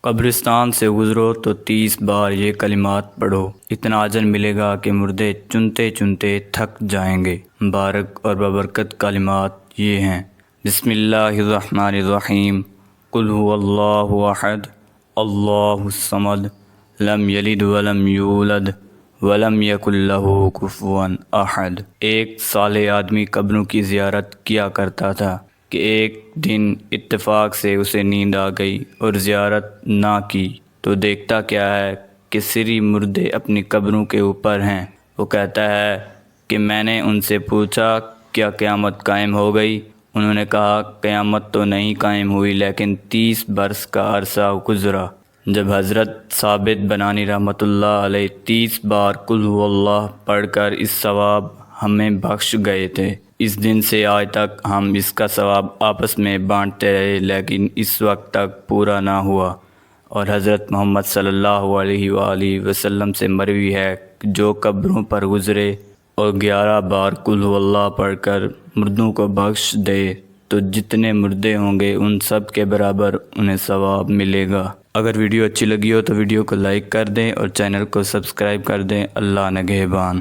قبرستان سے گزرو تو 30 بار یہ کلمات پڑھو، اتنا اجر ملے گا کہ مردے چنتے چنتے تھک جائیں گے۔ مبارک اور ببرکت کلمات یہ ہیں: بسم اللہ الرحمن الرحیم، قل هو اللہ احد اللہ الصمد لم یلد ولم یولد ولم یکن لہ کفوا احد۔ ایک صالح آدمی قبروں کی زیارت کیا کرتا تھا کہ ایک دن اتفاق سے اسے نیند آ گئی اور زیارت نہ کی تو دیکھتا کیا ہے کہ سری مردے اپنی قبروں کے اوپر ہیں۔ وہ کہتا ہے کہ میں نے ان سے پوچھا کیا قیامت قائم ہو گئی؟ انہوں نے کہا قیامت تو نہیں قائم ہوئی لیکن 30 برس کا عرصہ گزرا۔ جب حضرت ثابت بنانی رحمۃ اللہ علیہ 30 بار قل هو اللہ پڑھ کر اس ثواب ہمیں بخش گئے تھے، اس دن سے آج تک ہم اس کا ثواب آپس میں بانٹتے رہے لیکن اس وقت تک پورا نہ ہوا۔ اور حضرت محمد صلی اللہ علیہ وآلہ وسلم سے مروی ہے کہ جو قبروں پر گزرے اور 11 بار قل هو اللہ پڑھ کر مردوں کو بخش دے تو جتنے مردے ہوں گے ان سب کے برابر انہیں ثواب ملے گا۔ اگر ویڈیو اچھی لگی ہو تو ویڈیو کو لائک کر دیں اور چینل کو سبسکرائب کر دیں۔ اللہ نگہبان۔